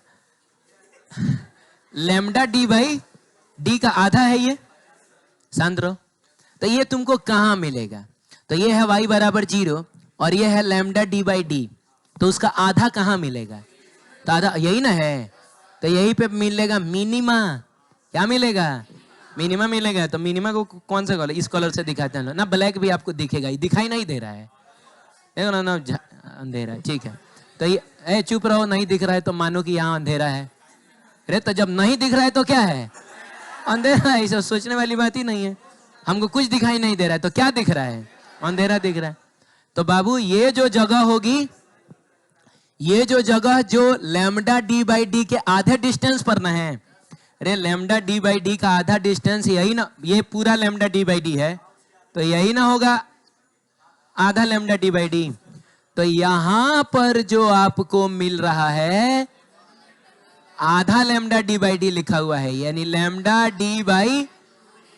लैम्डा डी बाई डी का आधा है ये, शांत रहो। तो ये तुमको कहाँ मिलेगा, तो ये है y बराबर 0 और ये है लैम्डा डी बाई डी, तो उसका आधा कहाँ मिलेगा, तो आधा यही ना है, तो यही पे मिलेगा मिनिमा। क्या मिलेगा, मिनिमा मिलेगा। तो मिनिमा को कौन सा कलर, इस कलर से दिखाते हैं ना, ब्लैक भी आपको दिखेगा, दिखाई नहीं दे रहा है, देखो ना अंधेरा है, ठीक है। तो ये चुप रहो, नहीं दिख रहा है तो मानो कि यहाँ अंधेरा है। अरे तो जब नहीं दिख रहा है तो क्या है, अंधेरा है। इसे सोचने वाली बात ही नहीं है, हमको कुछ दिखाई नहीं दे रहा है तो क्या दिख रहा है, अंधेरा दिख रहा है। तो बाबू ये जो जगह होगी, ये जो जगह जो लैम्डा डी बाई डी के आधे डिस्टेंस पर ना है, अरे लैम्डा डी बाई डी का आधा डिस्टेंस यही ना, ये पूरा लैम्डा डी बाई डी है तो यही ना होगा आधा लैम्डा डी बाई डी। तो यहां पर जो आपको मिल रहा है आधा लैम्डा डी बाई डी लिखा हुआ है, यानी लैम्डा डी बाई,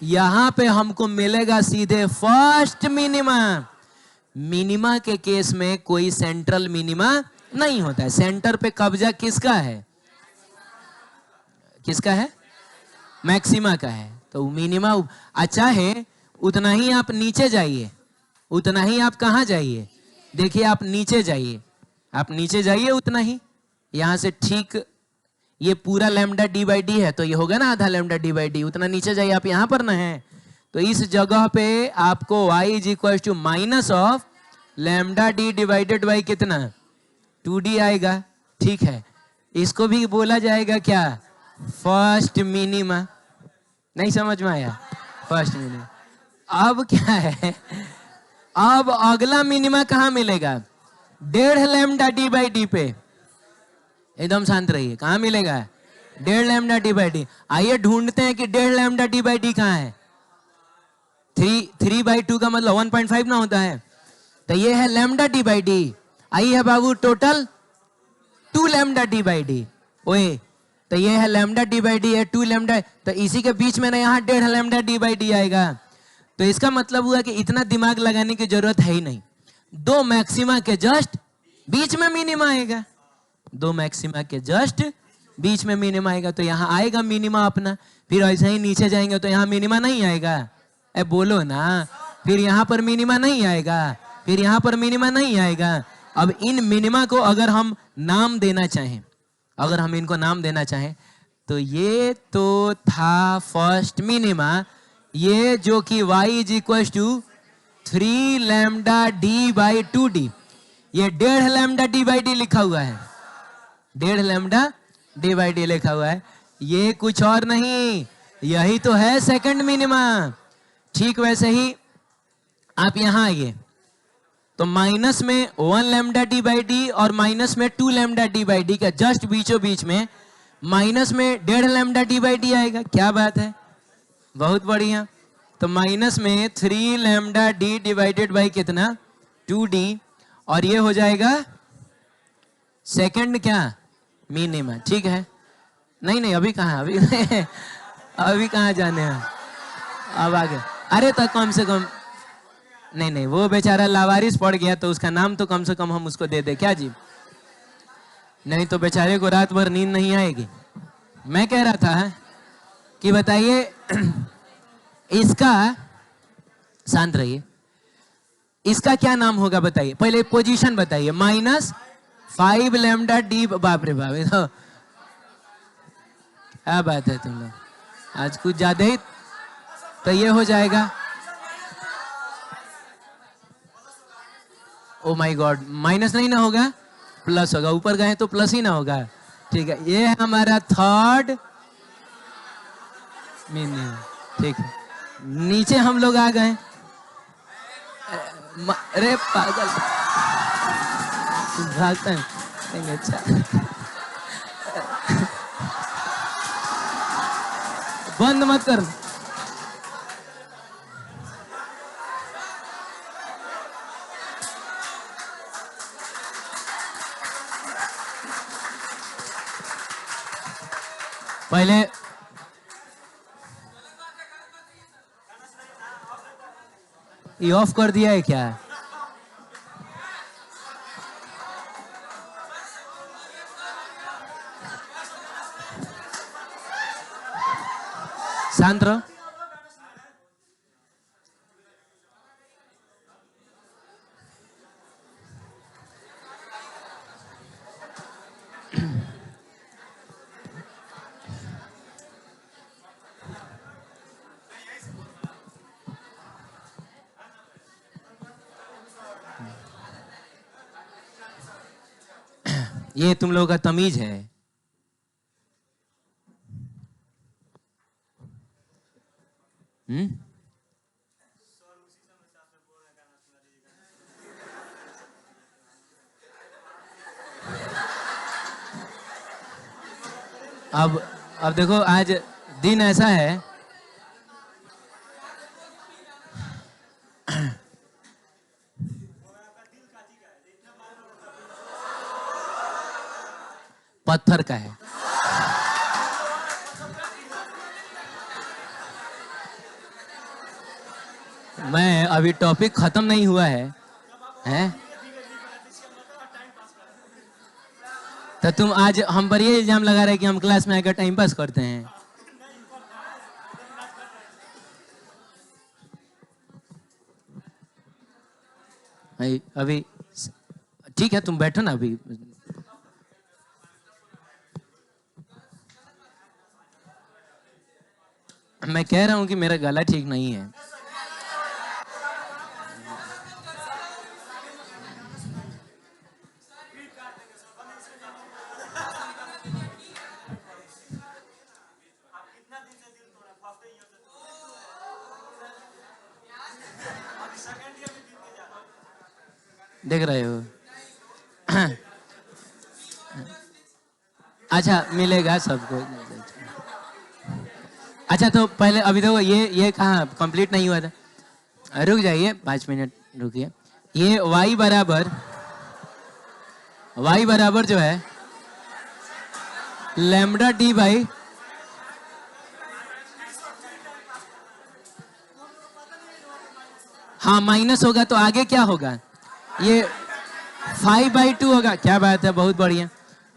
यहां पे हमको मिलेगा सीधे फर्स्ट मिनिमा। मिनिमा के केस में कोई सेंट्रल मिनिमा नहीं होता है, सेंटर पे कब्जा किसका है, किसका है, मैक्सिमा का है। तो मिनिमा अच्छा है, उतना ही आप नीचे जाइए, उतना ही आप कहाँ जाइए, देखिए आप नीचे जाइए, आप नीचे जाइए उतना ही, यहां से ठीक ये पूरा लैम्डा डी बाई डी है तो ये होगा ना आधा लैम्डा डी बाई डी, उतना नीचे जाइए, आप यहां पर ना है तो इस जगह पे आपको y is equal to minus of lambda D divided by कितना 2d आएगा, ठीक है। इसको भी बोला जाएगा क्या, फर्स्ट मिनिमा। नहीं समझ में आया, फर्स्ट मिनिमा। अब क्या है, अब अगला मिनिमा कहाँ मिलेगा, 1.5 लैम्डा डी बाई डी पे, एकदम शांत रहिए, कहाँ मिलेगा 1.5 लैम्डा डी बाई डी। आइए ढूंढते हैं कि 1.5 लैम्डा डी बाई डी कहाँ है। 3/2 का मतलब 1.5 ना होता है, तो ये है लैम्डा डी बाई डी। आई है बाबू total 2 lambda D by D, ओए तो ये है लैम्डा डी बाई डी है 2 लैम्डा, तो इसी के बीच में ना यहाँ 1.5 लैम्डा डी बाई डी आएगा। तो इसका मतलब हुआ कि इतना दिमाग लगाने की जरूरत है ही नहीं, दो मैक्सिमा के जस्ट बीच में मिनिमा आएगा, दो मैक्सिमा के जस्ट बीच में मिनिमा आएगा, तो यहाँ आएगा मिनिमा अपना। फिर ऐसे ही नीचे जाएंगे तो यहाँ मिनिमा नहीं आएगा, ए बोलो ना, फिर यहाँ पर मिनिमा नहीं आएगा, फिर यहाँ पर मिनिमा नहीं आएगा। अब इन मिनिमा को अगर हम नाम देना चाहें, अगर हम इनको नाम देना चाहें तो ये तो था फर्स्ट मिनिमा, ये जो कि y is equal to 3 lambda D by 2d, ये 1.5 लैम्डा डी बाई डी लिखा हुआ है, 1.5 लैम्डा डी बाई डी लिखा हुआ है, ये कुछ और नहीं, यही तो है सेकंड मिनिमा। ठीक वैसे ही आप यहां आइए तो माइनस में 1 लैम्डा डी बाई डी और माइनस में 2 लैम्डा डी बाई डी का जस्ट बीचों बीच में माइनस में 1.5 लैम्डा डी बाई डी आएगा। क्या बात है, बहुत बढ़िया। तो माइनस में 3 लैम्डा डी डिवाइडेड बाई कितना 2d, और ये हो जाएगा सेकंड क्या मिनिमा, ठीक है। नहीं नहीं अभी कहाँ, अभी अभी कहाँ जाने हैं, अब आगे। अरे तो कम से कम नहीं नहीं, वो बेचारा लावारिस पड़ गया तो उसका नाम तो कम से कम हम उसको दे दे, क्या जी, नहीं तो बेचारे को रात भर नींद नहीं आएगी। मैं कह रहा था कि बताइए इसका, शांत रहिए, इसका क्या नाम होगा बताइए, पहले पोजीशन बताइए, -5 लैम्डा डी, बाप रे बाप, तो क्या बात है तुम लोग, आज कुछ ज्यादा ही। तो ये हो जाएगा, ओ माय गॉड, माइनस नहीं ना होगा, प्लस होगा, ऊपर गए तो प्लस ही ना होगा, ठीक है। ये है हमारा थर्ड मीनिंग, ठीक है। नीचे हम लोग आ गए। अरे पागल, भागता है नहीं, अच्छा बंद मत कर। पहले ये ऑफ कर दिया है क्या? शांत रहो। ये तुम लोगों का तमीज है। अब देखो, आज दिन ऐसा है, पत्थर का है। मैं अभी टॉपिक खत्म नहीं हुआ है, हैं? तो तुम आज हम पर ये इल्जाम लगा रहे कि हम क्लास में आकर टाइम पास करते हैं। अभी ठीक है, तुम बैठो ना अभी। मैं कह रहा हूं कि मेरा गला ठीक नहीं है। देख रहे हो? अच्छा, मिलेगा सबको। अच्छा, तो पहले अभी देखो, ये कहाँ कंप्लीट नहीं हुआ था। रुक जाइए, 5 मिनट रुकिए। ये y बराबर जो है लैम्डा डी बाई, हाँ माइनस होगा तो आगे क्या होगा? ये 5/2 होगा। क्या बात है, बहुत बढ़िया।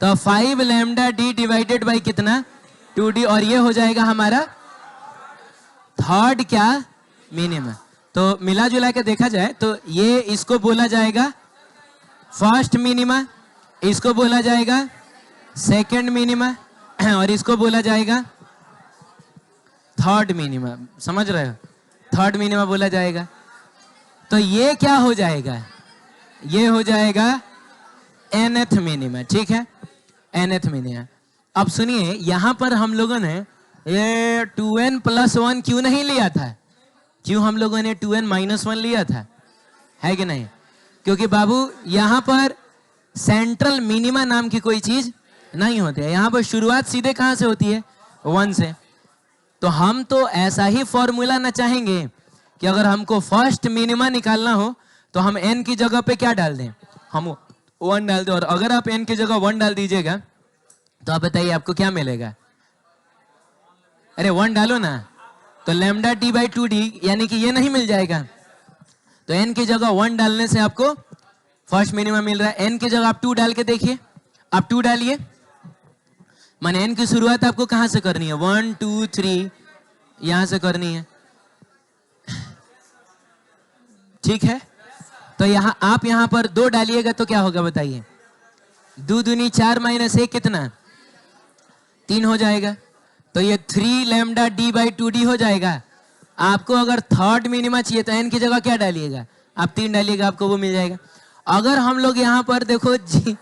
तो 5 लैम्डा डी डिवाइडेड बाई कितना? 2d, और ये हो जाएगा हमारा थर्ड क्या? मिनिमम। तो मिला जुला के देखा जाए तो ये इसको बोला जाएगा फर्स्ट मिनिमा, इसको बोला जाएगा सेकंड मिनिमा, और इसको बोला जाएगा थर्ड मिनिमा। समझ रहे हो? थर्ड मिनिमा बोला जाएगा। तो ये क्या हो जाएगा? ये हो जाएगा nth मिनिमा। ठीक है, nth मिनिमा। अब सुनिए, यहां पर हम लोगों ने ये 2n + 1 क्यों नहीं लिया था? क्यों हम लोगों ने 2n - 1 लिया था? है कि नहीं? क्योंकि बाबू यहां पर सेंट्रल मिनिमा नाम की कोई चीज नहीं होती है। यहां पर शुरुआत सीधे कहां से होती है? 1 से। तो हम तो ऐसा ही फॉर्मूला ना चाहेंगे कि अगर हमको फर्स्ट मिनिमा निकालना हो तो हम n की जगह पे क्या डाल दें? हम 1 डाल दें। और अगर आप n की जगह 1 डाल दीजिएगा तो आप बताइए आपको क्या मिलेगा? अरे 1 डालो ना, तो लैम्डा डी बाई 2d, यानी कि ये नहीं मिल जाएगा। तो n की जगह 1 डालने से आपको फर्स्ट मिनिमा मिल रहा है। n की जगह आप 2 डाल के देखिए। आप 2 डालिए, माने n की शुरुआत आपको कहां से करनी है? 1 2 3 यहां से करनी है। ठीक है, तो यहाँ आप यहाँ पर 2 डालिएगा तो क्या होगा बताइए? 2 दूनी 4 - 1 कितना? 3 हो जाएगा। तो ये 3 लैम्डा डी बाई 2d हो जाएगा। आपको अगर थर्ड मिनिमा चाहिए तो n की जगह क्या डालिएगा? आप 3 डालिएगा, आपको वो मिल जाएगा। अगर हम लोग यहाँ पर देखो जी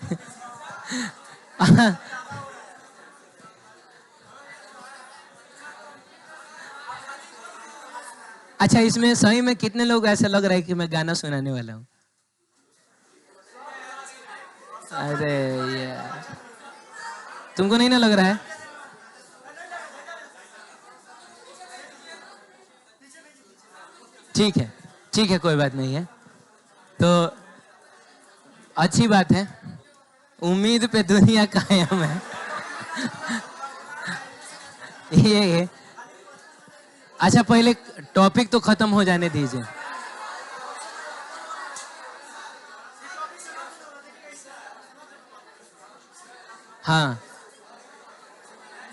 अच्छा, इसमें सही में कितने लोग ऐसा लग रहा है कि मैं गाना सुनाने वाला हूँ? अरे यार, तुमको नहीं ना लग रहा है? ठीक है, ठीक है, कोई बात नहीं है। तो अच्छी बात है, उम्मीद पे दुनिया कायम है। ये अच्छा, पहले टॉपिक तो खत्म हो जाने दीजिए। हाँ,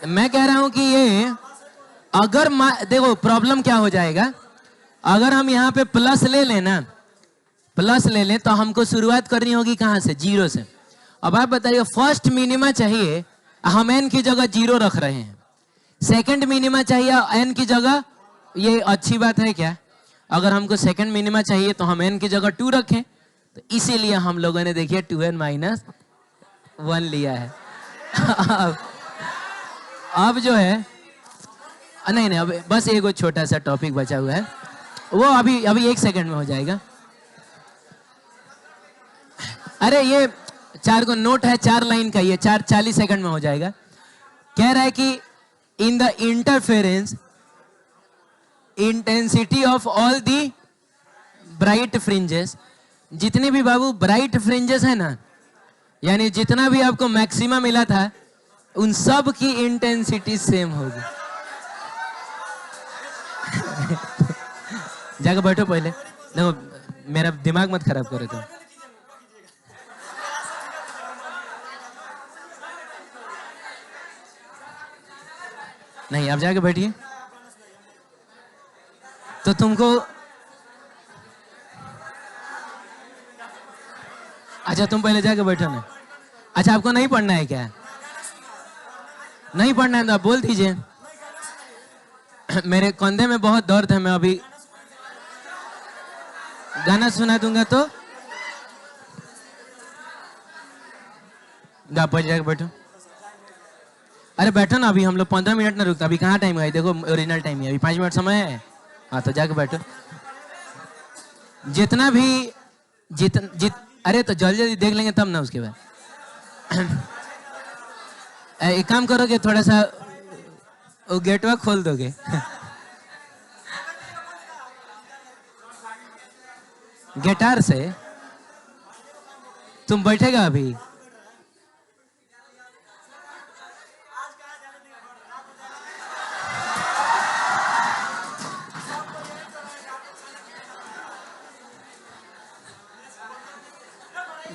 मैं कह रहा हूं कि ये अगर देखो प्रॉब्लम क्या हो जाएगा, अगर हम यहाँ पे प्लस ले लेना, प्लस ले लें तो हमको शुरुआत करनी होगी कहाँ से? जीरो से। अब आप बताइए, फर्स्ट मिनिमा चाहिए, हम एन की जगह जीरो रख रहे हैं। सेकंड मिनिमा चाहिए एन की जगह, ये अच्छी बात है क्या? अगर हमको सेकंड मिनिमा चाहिए तो हम एन की जगह 2 रखें, तो इसीलिए हम लोगों ने देखिए 2n-1 लिया है। अब जो है, नहीं नहीं, अब बस एक छोटा सा टॉपिक बचा हुआ है, वो अभी अभी 1 सेकंड में हो जाएगा। अरे ये 4 को नोट है, 4 लाइन का, ये 40 सेकंड में हो जाएगा। कह रहा है कि in the interference intensity of all the bright fringes, जितने भी बाबू ब्राइट फ्रिंजेस है ना, यानी जितना भी आपको मैक्सिमा मिला था, उन सब की इंटेंसिटी सेम होगी। जाकर बैठो पहले, देखो मेरा दिमाग मत खराब करो तुम। नहीं, आप जाके बैठिए। तो तुमको, अच्छा तुम पहले जाके बैठो ना। अच्छा, आपको नहीं पढ़ना है क्या? नहीं पढ़ना है तो आप बोल दीजिए। मेरे कंधे में बहुत दर्द है, मैं अभी गाना सुना दूंगा तो आप पहले जाके बैठो। अरे बैठो ना, अभी हम लोग 15 मिनट ना रुकता। अभी कहाँ टाइम है? देखो ओरिजिनल टाइम है, अभी 5 मिनट समय है। हाँ, तो जाके बैठो। जितना भी अरे तो जल्दी जल्दी देख लेंगे तब ना, उसके बाद। एक काम करोगे, थोड़ा सा वो गेटवा खोल दोगे? गिटार से तुम बैठेगा अभी?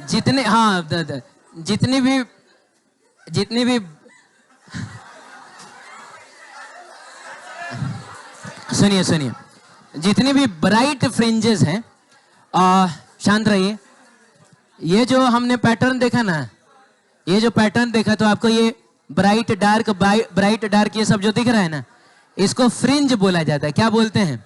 जितने, हाँ, जितनी भी सुनिए सुनिए, जितनी भी ब्राइट फ्रिंजेस हैं, शांत रहिए। ये जो हमने पैटर्न देखा ना, ये जो पैटर्न देखा, तो आपको ये ब्राइट डार्क ये सब जो दिख रहा है ना, इसको फ्रिंज बोला जाता है। क्या बोलते हैं?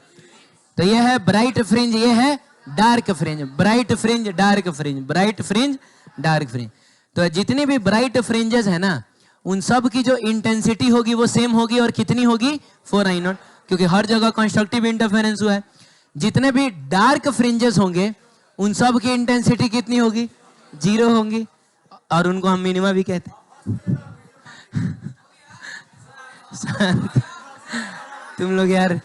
तो ये है ब्राइट फ्रिंज, ये है dark fringe. Bright fringe, dark fringe, bright fringe, dark fringe. तो जितनी भी ब्राइट फ्रिंजेस है ना, उन सब की जो इंटेंसिटी होगी वो सेम होगी। और कितनी होगी? 4I0, क्योंकि हर जगह कंस्ट्रक्टिव इंटरफेरेंस हुआ है। जितने भी डार्क फ्रिंजेस होंगे, उन सब की इंटेंसिटी कितनी होगी? 0 होंगी, और उनको हम मिनिमा भी कहते हैं। तुम लोग यार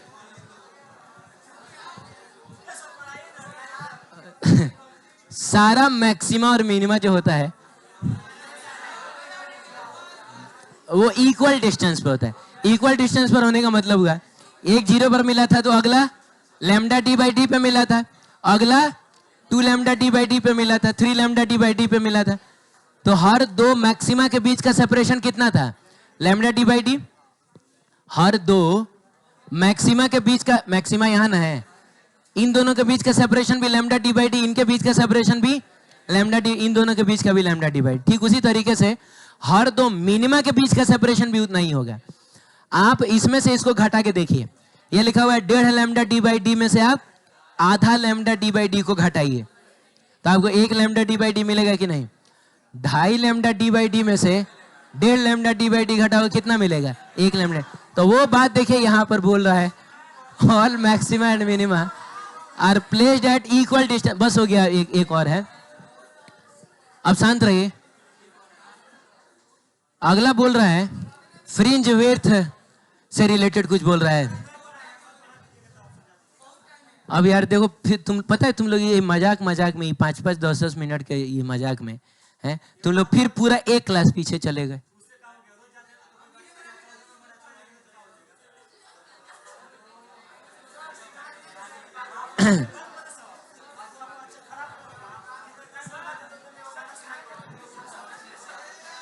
सारा मैक्सिमा और मिनिमा जो होता है वो इक्वल डिस्टेंस पे होता है। इक्वल डिस्टेंस पर होने का मतलब हुआ, एक 0 पर मिला था तो अगला लैम्डा d/d पे मिला था, अगला 2 लैम्डा d/d पे मिला था, 3 लैम्डा d/d पे मिला था। तो हर दो मैक्सिमा के बीच का सेपरेशन कितना था? Lambda d/d। हर दो मैक्सिमा के बीच का, मैक्सिमा यहाँ ना है, इन दोनों के बीच का सेपरेशन भी लैम्डा d/d, इनके बीच का सेपरेशन भी लैम्डा d, इन दोनों के बीच का भी लैम्डा d/d। ठीक उसी तरीके से हर दो मिनिमा के बीच का सेपरेशन भी उतना ही होगा। आप इसमें से इसको घटा के देखिए, ये लिखा हुआ है 1.5 लैम्डा d/d में से आप आधा लैम्डा d/d को घटाइए, तो आपको 1 लैम्डा d/d मिलेगा कि नहीं? 2.5 लैम्डा d/d में से 1.5 लैम्डा d/d घटाओ, कितना मिलेगा? 1 लैम्डा। तो वो बात देखिए यहाँ पर बोल रहा है all maxima and minima are placed at equal distance. बस हो गया, एक और है। अब शांत रहिए। अगला बोल रहा है फ्रिंज विड्थ से रिलेटेड कुछ बोल रहा है। अब यार देखो, फिर तुम पता है तुम लोग ये मजाक मजाक में 5-5 10-10 मिनट के ये मजाक में है, तुम लोग फिर पूरा एक क्लास पीछे चले गए।